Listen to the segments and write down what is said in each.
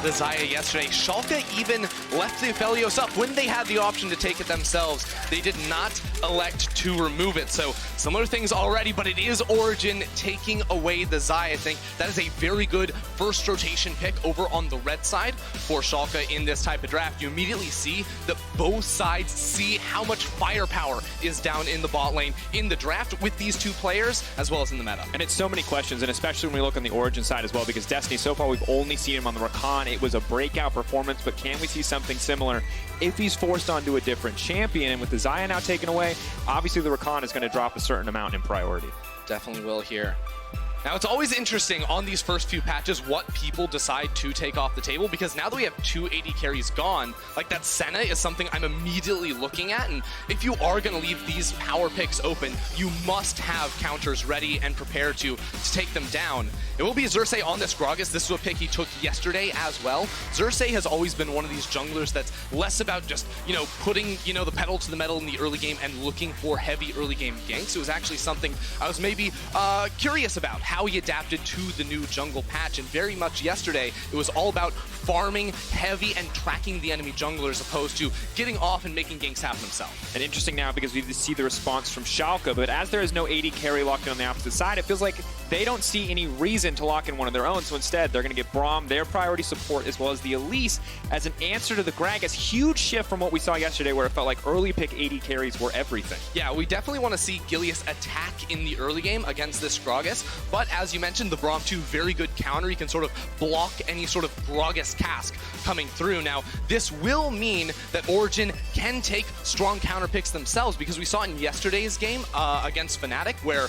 the Xayah yesterday. Schalke even left the Aphelios up when they had the option to take it themselves. They did not elect to remove it. So similar things already, but it is Origen taking away the Xayah. I think that is a very good first rotation pick over on the red side for Schalke in this type of draft. You immediately see that both sides see how much firepower is down in the bot lane in the draft with these two players as well as in the meta. And it's so many questions, and especially when we look on the Origen side as well, because Destiny, so far we've only seen him on the Rakan. It was a breakout performance, but can we see something similar if he's forced onto a different champion? And with the Xayah now taken away, obviously the Rakan is going to drop a certain amount in priority. Definitely will here. Now, it's always interesting on these first few patches what people decide to take off the table, because now that we have 2 AD carries gone, like that Senna is something I'm immediately looking at, and if you are going to leave these power picks open, you must have counters ready and prepared to take them down. It will be Xerxes on this Gragas. This is a pick he took yesterday as well. Xerxes has always been one of these junglers that's less about just, putting, the pedal to the metal in the early game and looking for heavy early game ganks. It was actually something I was maybe curious about, how he adapted to the new jungle patch, and very much yesterday it was all about farming heavy and tracking the enemy jungler as opposed to getting off and making ganks happen himself. And interesting now because we see the response from Schalke, but as there is no AD carry locked in on the opposite side, it feels like they don't see any reason to lock in one of their own, so instead they're going to get Braum, their priority support, as well as the Elise as an answer to the Gragas. Huge shift from what we saw yesterday where it felt like early pick AD carries were everything. Yeah, we definitely want to see Gilius attack in the early game against this Gragas, but as you mentioned, the Braum 2, very good counter. He can sort of block any sort of Gragas cask coming through. Now, this will mean that Origen can take strong counter picks themselves, because we saw in yesterday's game against Fnatic, where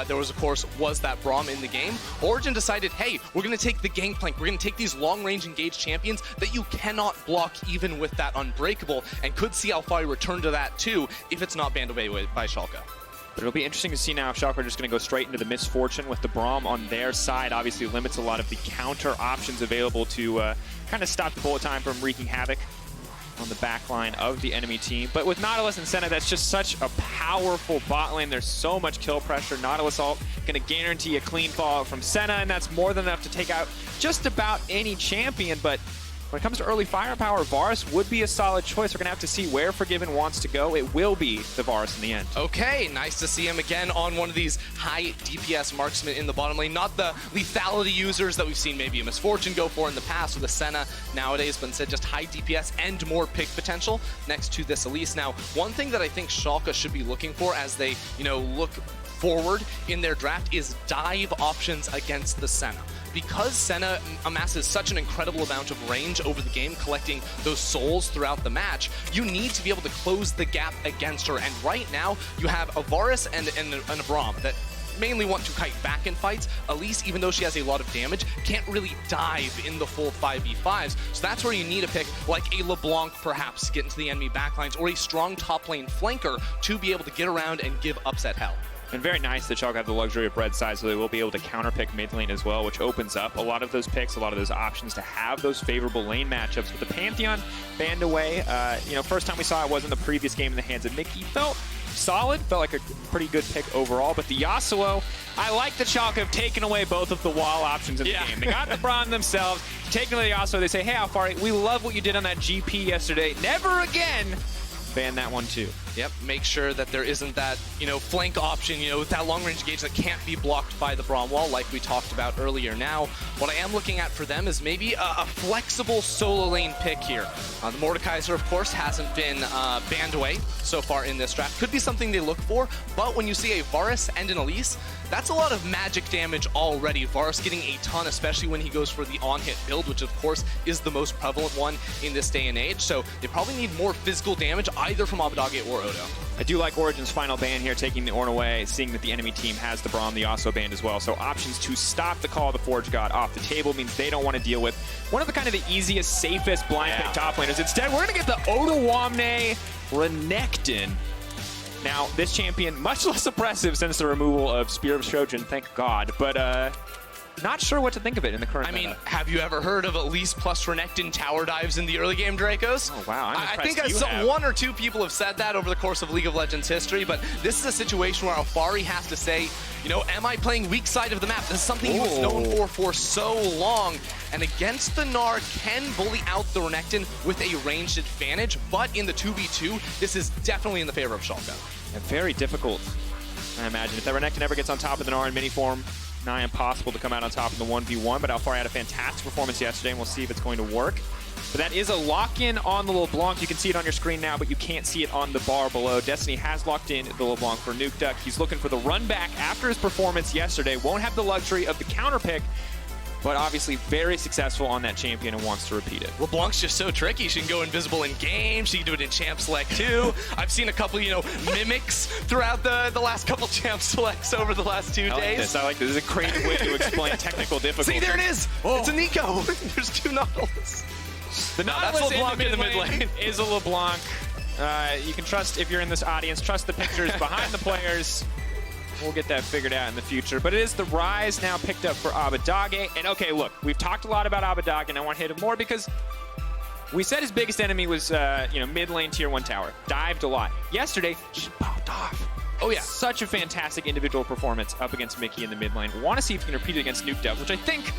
there was, of course, that Braum in the game. Origen decided, hey, we're going to take the Gangplank. We're going to take these long-range engaged champions that you cannot block even with that Unbreakable, and could see Alphari return to that too if it's not banned away by Schalke. But it'll be interesting to see now if Schalke are just going to go straight into the Misfortune with the Braum on their side. Obviously limits a lot of the counter options available to kind of stop the bullet time from wreaking havoc on the back line of the enemy team. But with Nautilus and Senna, that's just such a powerful bot lane. There's so much kill pressure. Nautilus ult going to guarantee a clean fallout from Senna, and that's more than enough to take out just about any champion. But when it comes to early firepower, Varus would be a solid choice. We're going to have to see where Forgiven wants to go. It will be the Varus in the end. Okay, nice to see him again on one of these high DPS marksmen in the bottom lane. Not the lethality users that we've seen maybe a Misfortune go for in the past with a Senna nowadays, but instead just high DPS and more pick potential next to this Elise. Now, one thing that I think Schalke should be looking for as they, look forward in their draft is dive options against the Senna. Because Senna amasses such an incredible amount of range over the game, collecting those souls throughout the match, you need to be able to close the gap against her. And right now, you have a Varus and a Braum that mainly want to kite back in fights. Elise, even though she has a lot of damage, can't really dive in the full 5v5s. So that's where you need a pick like a LeBlanc, perhaps, to get into the enemy backlines, or a strong top lane flanker to be able to get around and give upset hell. And very nice that Schalke have the luxury of red side, so they will be able to counterpick mid lane as well, which opens up a lot of those picks, a lot of those options to have those favorable lane matchups. With the Pantheon banned away, first time we saw it was in the previous game in the hands of Mickey. Felt solid, felt like a pretty good pick overall, but the Yasuo, I like that Schalke have taken away both of the wall options in the game. They got the Braum themselves, taken away the Yasuo, they say, hey Alphari, we love what you did on that GP yesterday, never again! Ban that one too. Yep, make sure that there isn't that, flank option, with that long-range engage that can't be blocked by the Braum wall like we talked about earlier. Now, what I am looking at for them is maybe a flexible solo lane pick here. The Mordekaiser, of course, hasn't been banned away so far in this draft. Could be something they look for, but when you see a Varus and an Elise, that's a lot of magic damage already. Varus getting a ton, especially when he goes for the on-hit build, which of course is the most prevalent one in this day and age. So they probably need more physical damage either from Abbedagge or Odo. I do like Origen's final ban here, taking the Ornn away, seeing that the enemy team has the Braum, the Yasuo banned as well. So options to stop the Call of the Forge God off the table means they don't want to deal with one of the easiest, safest blind pick top laners. Instead, we're going to get the Odoamne Renekton. Now, this champion, much less oppressive since the removal of Spear of Trojan, thank God, but not sure what to think of it in the current meta. Have you ever heard of Elise plus Renekton tower dives in the early game, Dracos? Oh, wow. I think one or two people have said that over the course of League of Legends history, but this is a situation where Alphari has to say, am I playing weak side of the map? This is something he was known for so long. and against the Gnar can bully out the Renekton with a ranged advantage, but in the 2v2, this is definitely in the favor of Schalke. And very difficult, I imagine. If that Renekton ever gets on top of the Gnar in mini form, nigh impossible to come out on top in the 1v1, but Alfari had a fantastic performance yesterday, and we'll see if it's going to work. But that is a lock-in on the LeBlanc. You can see it on your screen now, but you can't see it on the bar below. Destiny has locked in the LeBlanc for Nuke Duck. He's looking for the run back after his performance yesterday. Won't have the luxury of the counter pick, but obviously very successful on that champion and wants to repeat it. LeBlanc's just so tricky. She can go invisible in game. She can do it in Champ Select too. I've seen a couple, mimics throughout the last couple Champ Selects over the last 2 days. I like this. This is a creative way to explain technical difficulty. See, there it is. Oh. It's a Nico. There's 2 Nautilus. The Nautilus in the mid lane is a LeBlanc. You can trust, if you're in this audience, trust the pictures behind the players. We'll get that figured out in the future. But it is the Rise now picked up for Abadage. And okay, look, we've talked a lot about Abadage, and I want to hit him more because we said his biggest enemy was, mid lane tier 1 tower. Dived a lot. Yesterday, he popped off. Oh yeah, such a fantastic individual performance up against Mickey in the mid lane. Want to see if he can repeat it against Nuke Duck, which I think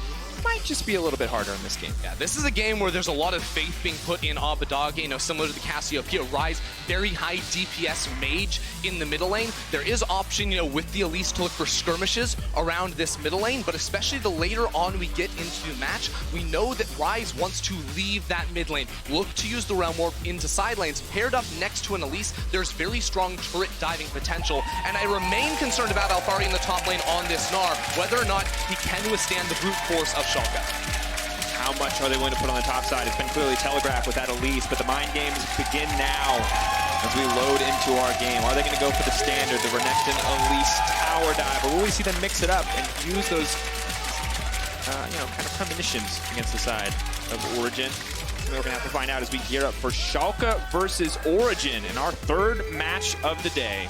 might just be a little bit harder in this game. Yeah, this is a game where there's a lot of faith being put in Abadage, similar to the Cassiopeia Rise, very high DPS mage in the middle lane. There is option, with the Elise to look for skirmishes around this middle lane, but especially the later on we get into the match, we know that Rise wants to leave that mid lane, look to use the Realm Warp into side lanes. Paired up next to an Elise, there's very strong turret diving potential, and I remain concerned about Alfari in the top lane on this Gnar, whether or not he can withstand the brute force of Schalke. How much are they willing to put on the top side? It's been clearly telegraphed with that Elise, but the mind games begin now as we load into our game. Are they going to go for the standard, the Renekton Elise tower dive, or will we see them mix it up and use those, kind of premonitions against the side of Origen? Something we're going to have to find out as we gear up for Schalke versus Origen in our 3rd match of the day.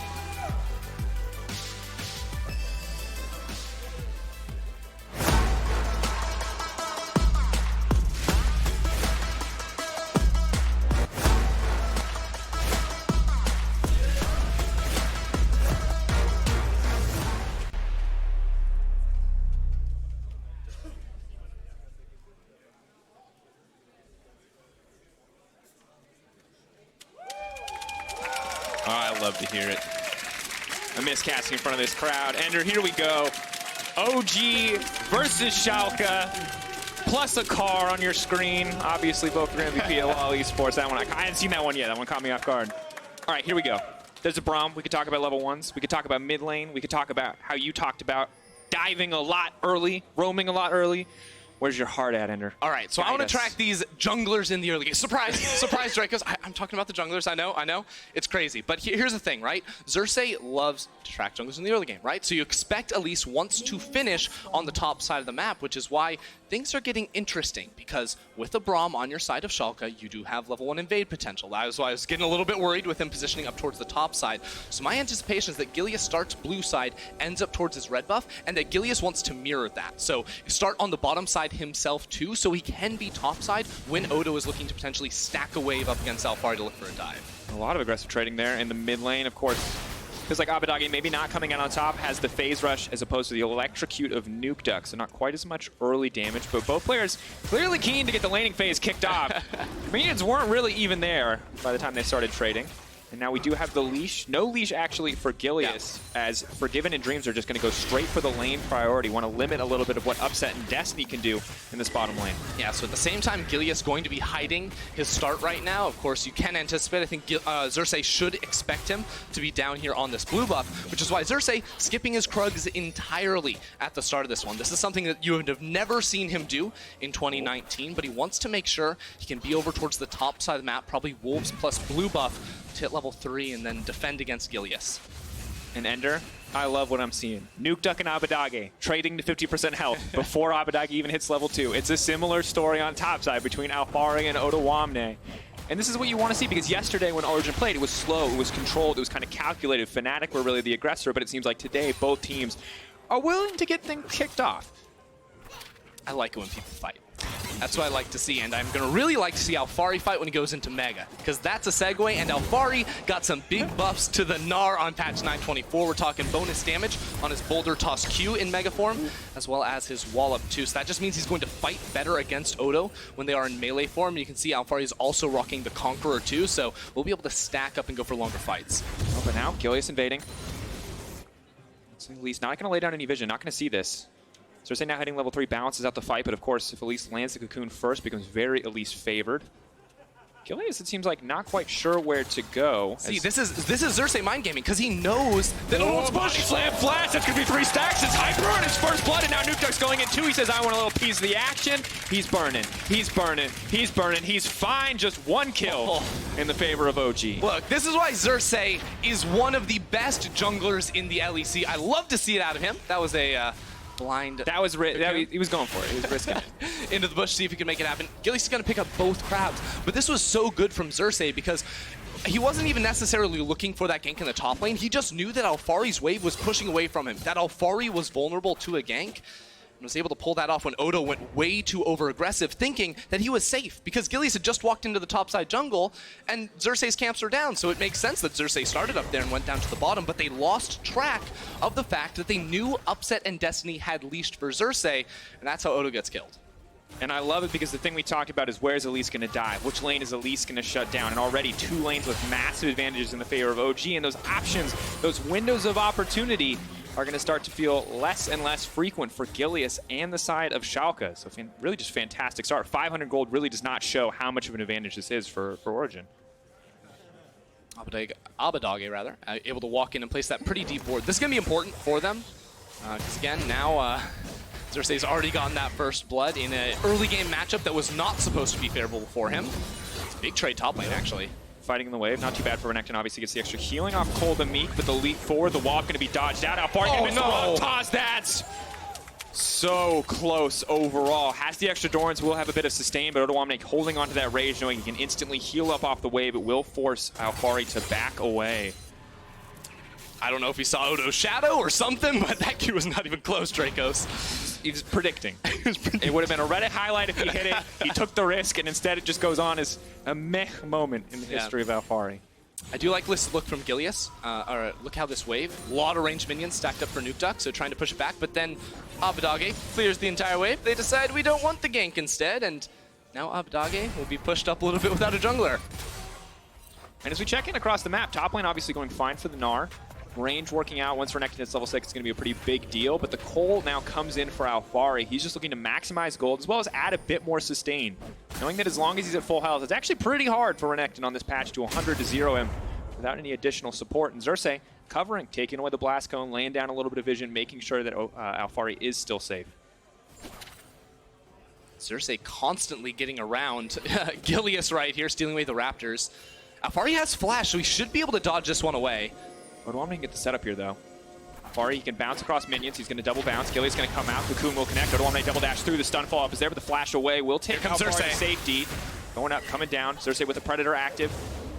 Oh, I love to hear it. A miscasting in front of this crowd. Ender, here we go. OG versus Schalke, plus a car on your screen. Obviously, both for MVP at LOL Esports. That one, I hadn't seen that one yet. That one caught me off guard. All right, here we go. There's a Braum. We could talk about level 1s. We could talk about mid lane. We could talk about how you talked about diving a lot early, roaming a lot early. Where's your heart at, Ender? All right, so I want to track these junglers in the early game. Surprise, surprise, Dracos. I'm talking about the junglers. I know. It's crazy. But here's the thing, right? Xerxes loves to track junglers in the early game, right? So you expect Elise wants to finish on the top side of the map, which is why things are getting interesting, because with a Braum on your side of Schalke, you do have level 1 invade potential. That was why I was getting a little bit worried with him positioning up towards the top side. So my anticipation is that Gilius starts blue side, ends up towards his red buff, and that Gilius wants to mirror that. So start on the bottom side himself too, so he can be top side when Odo is looking to potentially stack a wave up against Alfari to look for a dive. A lot of aggressive trading there in the mid lane, of course. Because like Abadage maybe not coming out on top, has the phase rush as opposed to the electrocute of Nuke Duck, so not quite as much early damage, but both players clearly keen to get the laning phase kicked off. Minions weren't really even there by the time they started trading. And now we do have the leash. No leash actually for Gilius, as Forgiven and Dreams are just going to go straight for the lane priority. Want to limit a little bit of what Upset and Destiny can do in this bottom lane. Yeah, so at the same time, Gilius going to be hiding his start right now. Of course, you can anticipate, I think Xerxes should expect him to be down here on this blue buff, which is why Xerxes skipping his Krugs entirely at the start of this one. This is something that you would have never seen him do in 2019, but he wants to make sure he can be over towards the top side of the map, probably Wolves plus blue buff, to hit level 3 and then defend against Gilius. And Ender, I love what I'm seeing. Nuke Duck and Abadage trading to 50% health before Abadage even hits level 2. It's a similar story on top side between Alfari and Otawamne. And this is what you want to see, because yesterday when Origen played, it was slow, it was controlled, it was kind of calculated. Fnatic were really the aggressor, but it seems like today both teams are willing to get things kicked off. I like it when people fight. That's what I like to see, and I'm going to really like to see Alphari fight when he goes into Mega, because that's a segue, and Alphari got some big buffs to the Gnar on patch 924. We're talking bonus damage on his Boulder Toss Q in Mega form, as well as his Wallop too. So that just means he's going to fight better against Odo when they are in melee form. You can see Alphari is also rocking the Conqueror too, so we'll be able to stack up and go for longer fights. Oh, but now, Gilius invading. Elise not going to lay down any vision, not going to see this. Xerxes now hitting level 3, balances out the fight, but of course, if Elise lands the cocoon first, becomes very Elise favored. Gilius, it seems like, not quite sure where to go. See, this is Xerxes mind gaming, because he knows that it's body slam flash. That's going to be 3 stacks. It's Hyper on his first blood, and now Nukeduck's going in 2. He says, I want a little piece of the action. He's burning. He's burning. He's burning. He's fine. Just 1 kill in the favor of OG. Look, this is why Xerxes is one of the best junglers in the LEC. I love to see it out of him. That was a blind. That was he was going for it. He was risking it. Into the bush, see if he can make it happen. Gilius is going to pick up both crabs, but this was so good from Xerxes because he wasn't even necessarily looking for that gank in the top lane. He just knew that Alphari's wave was pushing away from him, that Alphari was vulnerable to a gank, and was able to pull that off when Odo went way too over-aggressive, thinking that he was safe, because Gilius had just walked into the topside jungle, and Xerxes' camps are down, so it makes sense that Xerxes started up there and went down to the bottom, but they lost track of the fact that they knew Upset and Destiny had leashed for Xerxes, and that's how Odo gets killed. And I love it because the thing we talked about is where's Elise going to dive? Which lane is Elise going to shut down? And already 2 lanes with massive advantages in the favor of OG, and those options, those windows of opportunity are going to start to feel less and less frequent for Gilius and the side of Schalke. So really just fantastic start. 500 gold really does not show how much of an advantage this is for Origen. Abadage, rather, able to walk in and place that pretty deep ward. This is going to be important for them, because again, now Xerxes already gotten that first blood in an early game matchup that was not supposed to be favorable for him. It's a big trade top lane, actually. Fighting in the wave, not too bad for Renekton. Obviously gets the extra healing off Cole the Meek, but the leap forward, the wall going to be dodged out. How far can the toss? That's so close overall. Has the extra Dorans, will have a bit of sustain, but Odoamne holding onto that rage, knowing he can instantly heal up off the wave. It will force Alphari to back away. I don't know if he saw Odo's shadow or something, but that Q was not even close, Dracos. He was predicting. It would have been a Reddit highlight if he hit it. He took the risk, and instead it just goes on as a meh moment in the history of Alphari. I do like this look from Gilius. Look how this wave, a lot of ranged minions stacked up for Nukeduck, so trying to push it back, but then Abadage clears the entire wave. They decide we don't want the gank instead, and now Abadage will be pushed up a little bit without a jungler. And as we check in across the map, top lane obviously going fine for the Gnar. Range working out. Once Renekton hits level 6, it's going to be a pretty big deal. But the Cole now comes in for Alphari. He's just looking to maximize gold as well as add a bit more sustain. Knowing that as long as he's at full health, it's actually pretty hard for Renekton on this patch to 100 to 0 him without any additional support. And Xerxes covering, taking away the Blast Cone, laying down a little bit of vision, making sure that Alphari is still safe. Xerxes constantly getting around Gilius right here, stealing away the Raptors. Alphari has flash, so he should be able to dodge this one away. Odoamne can get the setup here, though. Alphari, he can bounce across minions. He's going to double bounce. Gilius going to come out. Cocoon will connect. Odoamne double dash through. The stun follow-up is there, but the flash away will take Alphari to safety. Going up, coming down. Xerxes with the Predator active.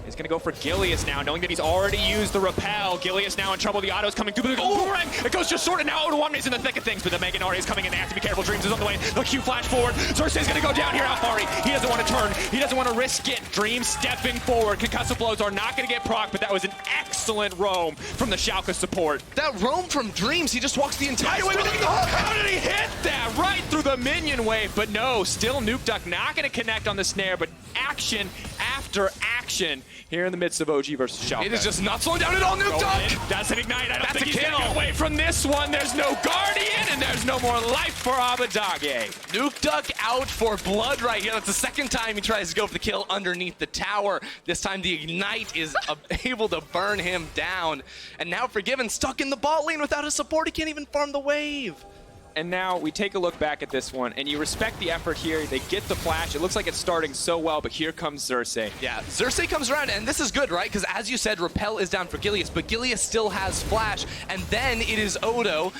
He's going to go for Gilius now, knowing that he's already used the repel. Gilius now in trouble. The auto's coming through. The boomerang! It goes just short, and now Odoamne's in the thick of things, but the Mega Gnar is coming in. They have to be careful. Dreams is on the way. The Q flash forward. Xerxes going to go down here. Alphari, he doesn't want to turn. He doesn't want to risk it. Dreams stepping forward. Concussive blows are not going to get proc, but that was an excellent roam from the Schalke support. That roam from Dreams, he just walks the entire way with the hook. How did he hit that? Right through the minion wave, but no, still Nukeduck not going to connect on the snare, but action after action here in the midst of OG versus Schalke. It is just not slowing down at all, Nukeduck! That's an ignite. I don't think he's going to get away from this one. There's no Guardian, and there's no more life for Abadage. Nukeduck out for blood right here. That's the second time he tries to go for the kill underneath the tower. This time the ignite is able to burn him down. And now Forgiven stuck in the bot lane without his support. He can't even farm the wave. And now we take a look back at this one, and you respect the effort here. They get the flash. It looks like it's starting so well, but here comes Xerxes. Yeah, Xerxes comes around, and this is good, right? Because as you said, Repel is down for Gilius, but Gilius still has flash, and then it is Odo.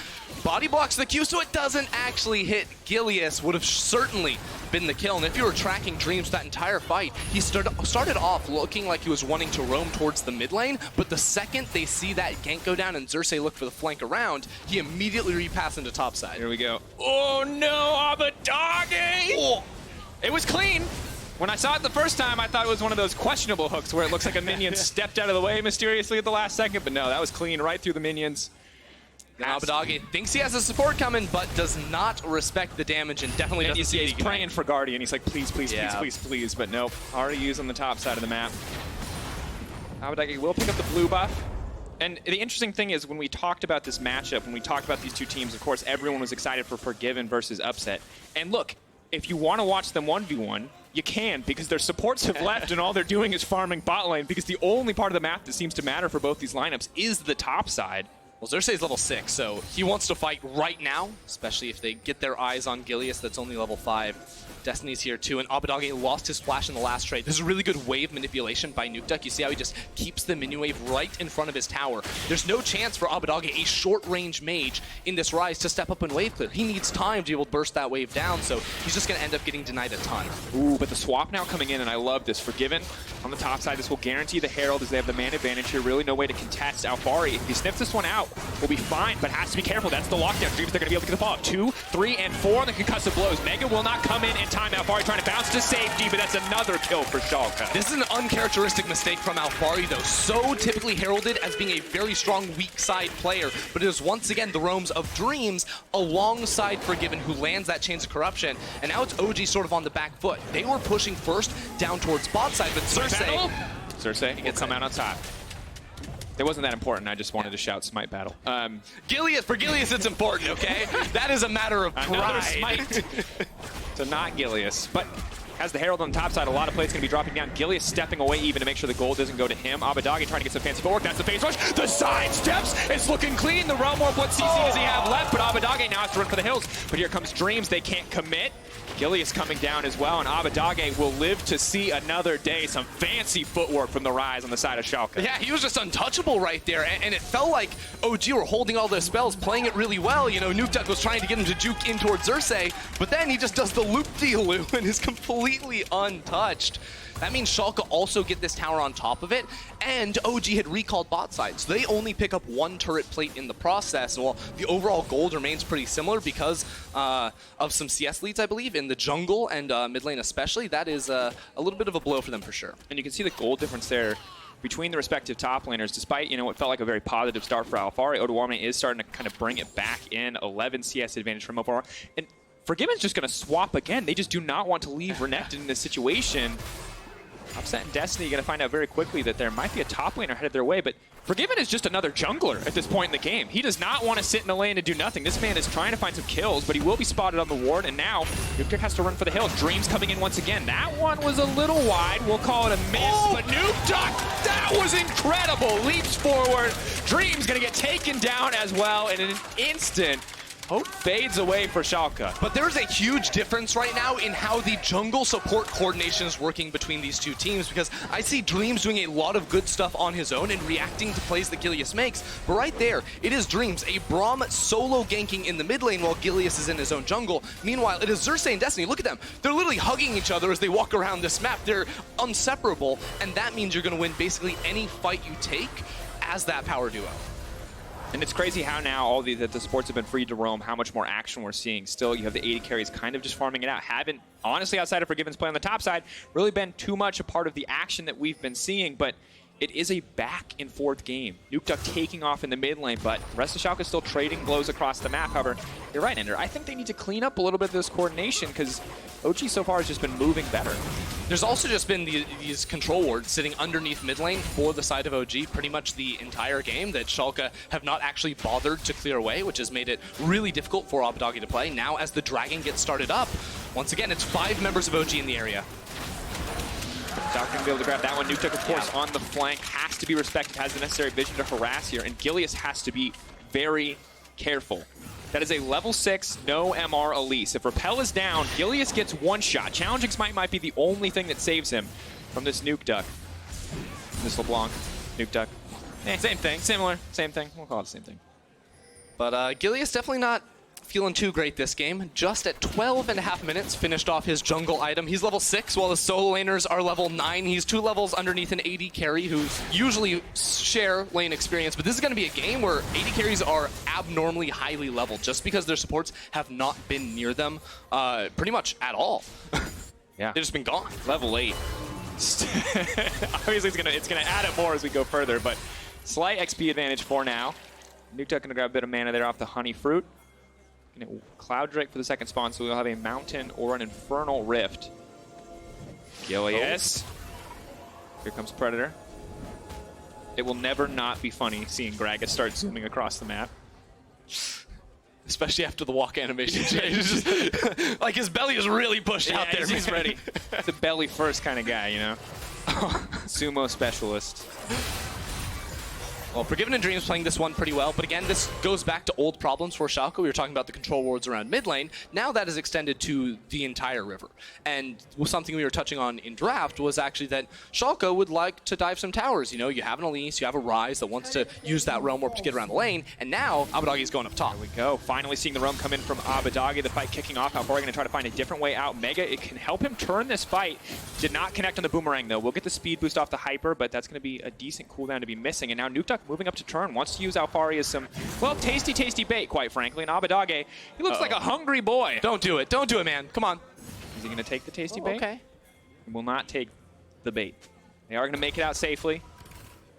Body blocks the Q, so it doesn't actually hit Gilius. Would have certainly been the kill, and if you were tracking Dreams that entire fight, he started off looking like he was wanting to roam towards the mid lane, but the second they see that gank go down and Xerxes look for the flank around, he immediately repassed into topside. Here we go. Oh no, Abadage! Oh. It was clean. When I saw it the first time, I thought it was one of those questionable hooks where it looks like a minion stepped out of the way mysteriously at the last second, but no, that was clean right through the minions. Now Abbedagge thinks he has a support coming, but does not respect the damage and definitely doesn't see he's praying for Guardian. He's like, please, please, Yeah. please, please, please, but nope. Already used on the top side of the map. Abbedagge will pick up the blue buff. And the interesting thing is when we talked about this matchup, when we talked about these two teams, of course, everyone was excited for Forgiven versus Upset. And look, if you want to watch them 1v1, you can, because their supports have left and all they're doing is farming bot lane, because the only part of the map that seems to matter for both these lineups is the top side. Well, Xerxes level 6, so he wants to fight right now, especially if they get their eyes on Gilius that's only level 5. Destiny's here too, and Abbedagge lost his flash in the last trade. This is really good wave manipulation by Nukeduck. You see how he just keeps the minion wave right in front of his tower. There's no chance for Abbedagge, a short-range mage in this Rise, to step up and wave clear. He needs time to be able to burst that wave down, so he's just going to end up getting denied a ton. Ooh, but the swap now coming in, and I love this. Forgiven on the top side. This will guarantee the Herald as they have the man advantage here. Really no way to contest. Alfari, if he sniffs this one out, will be fine, but has to be careful. That's the lockdown. Dreams, they're going to be able to get the follow-up. 2, 3, and 4 on the concussive blows. Mega will not come in time. Alfari trying to bounce to safety, but that's another kill for Schalke. This is an uncharacteristic mistake from Alfari, though. So typically heralded as being a very strong weak side player, but it is once again the roams of Dreams alongside Forgiven who lands that Chains of Corruption, and now it's OG sort of on the back foot. They were pushing first down towards bot side, but Xerxes will come out on top. It wasn't that important. I just wanted to shout smite battle. Gilius, for Gilius it's important, okay? That is a matter of Another pride. smite to not Gilius, but has the Herald on the top side. A lot of plays going to be dropping down. Gilius stepping away even to make sure the gold doesn't go to him. Abbedagge trying to get some fancy footwork. That's the phase rush. The side steps. It's looking clean. The realm warp, what CC does he have left? But Abbedagge now has to run for the hills. But here comes Dreams. They can't commit. Gilius coming down as well, and Abbedagge will live to see another day. Some fancy footwork from the Rise on the side of Schalke. Yeah, he was just untouchable right there, and it felt like OG were holding all those spells, playing it really well. You know, Nukeduck was trying to get him to juke in towards Xerxes, but then he just does the loop-de-loop and is completely untouched. That means Schalke also get this tower on top of it, and OG had recalled bot side, so they only pick up one turret plate in the process. Well, the overall gold remains pretty similar because of some CS leads, I believe, in the jungle and mid lane especially. That is a little bit of a blow for them for sure. And you can see the gold difference there between the respective top laners, despite, you know, what felt like a very positive start for Alfari. Odoamne is starting to kind of bring it back in. 11 CS advantage from Alfari. And Forgiven's just going to swap again. They just do not want to leave Renekton in this situation. Upset and Destiny going to find out very quickly that there might be a top laner headed their way, but Forgiven is just another jungler at this point in the game. He does not want to sit in the lane and do nothing. This man is trying to find some kills, but he will be spotted on the ward, and now Nukeduck has to run for the hill. Dreams coming in once again. That one was a little wide. We'll call it a miss, but Nukeduck, that was incredible. Leaps forward. Dreams going to get taken down as well, and in an instant, hope fades away for Schalke. But there's a huge difference right now in how the jungle support coordination is working between these two teams, because I see Dreams doing a lot of good stuff on his own and reacting to plays that Gilius makes. But right there, it is Dreams, a Braum solo ganking in the mid lane while Gilius is in his own jungle. Meanwhile, it is Xerxes and Destiny. Look at them. They're literally hugging each other as they walk around this map. They're inseparable, and that means you're going to win basically any fight you take as that power duo. And it's crazy how now all the supports have been free to roam, how much more action we're seeing. Still, you have the 80 carries kind of just farming it out. Haven't, honestly, outside of Forgiven's play on the top side, really been too much a part of the action that we've been seeing. But it is a back and forth game. Nukeduck taking off in the mid lane, but the rest of Schalke is still trading blows across the map. However, you're right, Ender. I think they need to clean up a little bit of this coordination because OG so far has just been moving better. There's also just been these control wards sitting underneath mid lane for the side of OG pretty much the entire game that Schalke have not actually bothered to clear away, which has made it really difficult for Abbedagge to play. Now, as the Dragon gets started up, once again, it's 5 members of OG in the area. Doc going to be able to grab that one. Nukeduck, of course, on the flank. Has to be respected. Has the necessary vision to harass here. And Gilius has to be very careful. That is a level 6, no MR Elise. If Repel is down, Gilius gets one shot. Challenging Smite might be the only thing that saves him from this Nukeduck. This LeBlanc, Nukeduck. Same thing. Similar. Same thing. We'll call it the same thing. But Gilius definitely not feeling too great this game. Just at 12.5 minutes, finished off his jungle item. He's level 6, while the solo laners are level 9. He's 2 levels underneath an AD carry, who's usually share lane experience, but this is going to be a game where AD carries are abnormally highly leveled, just because their supports have not been near them pretty much at all. Yeah. They've just been gone. Level 8. Obviously, it's gonna add up more as we go further, but slight XP advantage for now. Nukeduck gonna grab a bit of mana there off the Honey Fruit. Gonna Cloud Drake for the second spawn, so we'll have a Mountain or an Infernal Rift. Gilius. Here comes Predator. It will never not be funny seeing Gragas start zooming across the map. Especially after the walk animation. Just, like, his belly is really pushed out there. He's ready. The belly first kind of guy, you know? Sumo specialist. Well, Forgiven and Dreams playing this one pretty well, but again, this goes back to old problems for Schalke. We were talking about the control wards around mid lane. Now that is extended to the entire river. And something we were touching on in draft was actually that Schalke would like to dive some towers. You know, you have an Elise, you have a Rise that wants to use that Realm Warp to get around the lane, and now Abadagi is going up top. There we go. Finally seeing the Realm come in from Abadagi. The fight kicking off. Alfari going to try to find a different way out. Mega, it can help him turn this fight. Did not connect on the Boomerang, though. We'll get the speed boost off the Hyper, but that's going to be a decent cooldown to be missing. And now Nukeduck moving up to turn. Wants to use Alfari as some, well, tasty bait, quite frankly. And Abadage, he looks like a hungry boy. Don't do it. Don't do it, man. Come on. Is he going to take the tasty bait? Okay. He will not take the bait. They are going to make it out safely.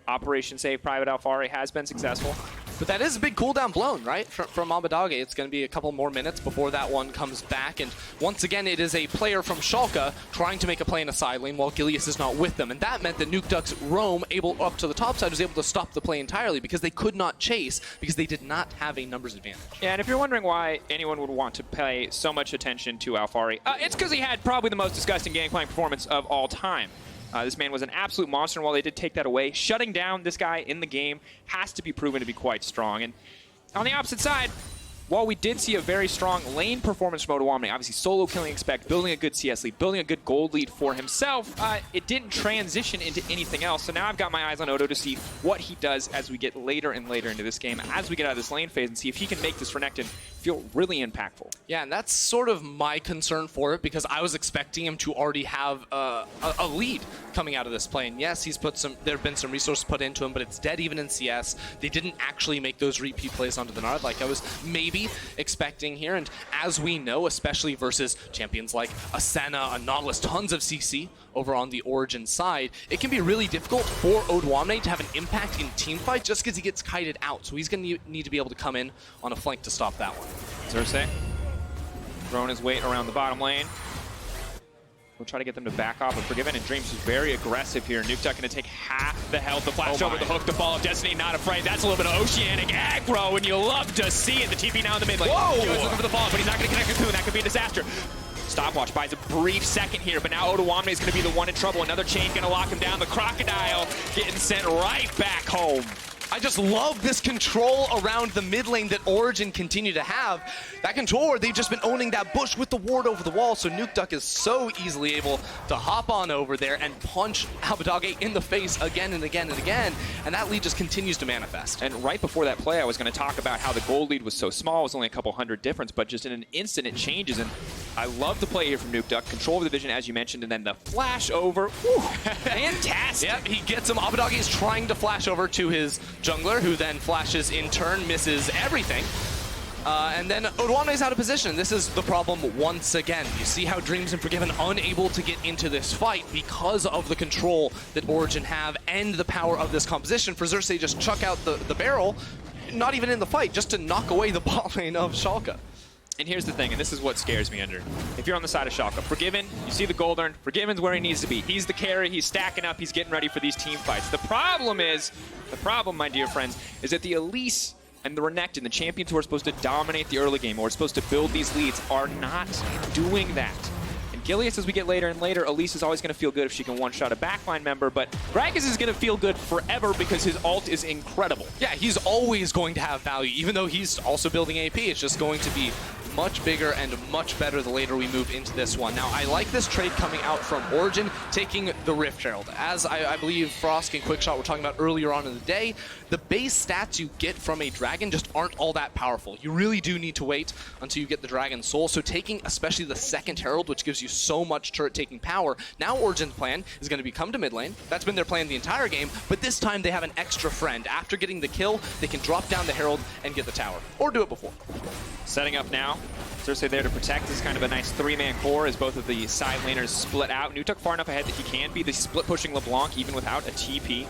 Operation Save Private Alfari has been successful. But that is a big cooldown blown, right? From Abadage. It's going to be a couple more minutes before that one comes back. And once again, it is a player from Schalke trying to make a play in a side lane while Gilius is not with them. And that meant that Nukeduck's roam up to the top side was able to stop the play entirely because they could not chase because they did not have a numbers advantage. Yeah, and if you're wondering why anyone would want to pay so much attention to Alfari, it's because he had probably the most disgusting gangplank performance of all time. This man was an absolute monster, and while they did take that away, shutting down this guy in the game has to be proven to be quite strong. And on the opposite side, while we did see a very strong lane performance from Odoamne, obviously solo killing Expect, building a good CS lead, building a good gold lead for himself, it didn't transition into anything else. So now I've got my eyes on Odo to see what he does as we get later and later into this game, as we get out of this lane phase, and see if he can make this Renekton feel really impactful. Yeah, and that's sort of my concern for it because I was expecting him to already have a lead coming out of this play. And yes, he's put there have been some resources put into him, but it's dead even in CS. They didn't actually make those repeat plays onto the Nard like I was maybe expecting here. And as we know, especially versus champions like a Senna, a Nautilus, tons of CC over on the Origin side, it can be really difficult for Odoamne to have an impact in teamfight just because he gets kited out. So he's going to need to be able to come in on a flank to stop that one. Xerxes throwing his weight around the bottom lane. We'll try to get them to back off, but Forgiven and Dreams is very aggressive here. Nukeduck going to take half the health. The flash over the hook, the fall of Destiny, not afraid. That's a little bit of oceanic aggro, and you love to see it. The TP now in the mid lane. Whoa! Joe's looking for the fall, but he's not going to connect Cocoon. That could be a disaster. Stopwatch buys a brief second here, but now Odoamne is going to be the one in trouble. Another chain going to lock him down. The Crocodile getting sent right back home. I just love this control around the mid lane that Origin continue to have. That control where they've just been owning that bush with the ward over the wall, so Nukeduck is so easily able to hop on over there and punch Abadage in the face again and again and again, and that lead just continues to manifest. And right before that play, I was going to talk about how the gold lead was so small. It was only a couple hundred difference, but just in an instant it changes, and I love the play here from Nukeduck. Control of the vision, as you mentioned, and then the flash over. Whew, fantastic. Yep, he gets him. Abadage is trying to flash over to his jungler, who then flashes in turn, misses everything. And then Odoamne is out of position. This is the problem once again. You see how Dreams and Forgiven unable to get into this fight because of the control that Origin have and the power of this composition. For Xerxes just chuck out the barrel, not even in the fight, just to knock away the bot lane of Schalke. And here's the thing, and this is what scares me, Under. If you're on the side of Schalke, Forgiven, you see the gold earned, Forgiven's where he needs to be. He's the carry, he's stacking up, he's getting ready for these team fights. The problem, my dear friends, is that the Elise and the Renekton, the champions who are supposed to dominate the early game, or are supposed to build these leads, are not doing that. And Gilius, as we get later and later, Elise is always going to feel good if she can one-shot a backline member, but Gragas is going to feel good forever because his ult is incredible. Yeah, he's always going to have value, even though he's also building AP. It's just going to be much bigger and much better the later we move into this one. Now, I like this trade coming out from Origin, taking the Rift Herald. As I believe Frost and Quickshot were talking about earlier on in the day, the base stats you get from a dragon just aren't all that powerful. You really do need to wait until you get the Dragon Soul. So taking especially the second Herald, which gives you so much turret taking power, now Origin's plan is going to be come to mid lane. That's been their plan the entire game, but this time they have an extra friend. After getting the kill, they can drop down the Herald and get the tower, or do it before. Setting up now Xerxes there to protect. This is kind of a nice three-man core as both of the side laners split out. Nutuk far enough ahead that he can be the split-pushing LeBlanc even without a TP.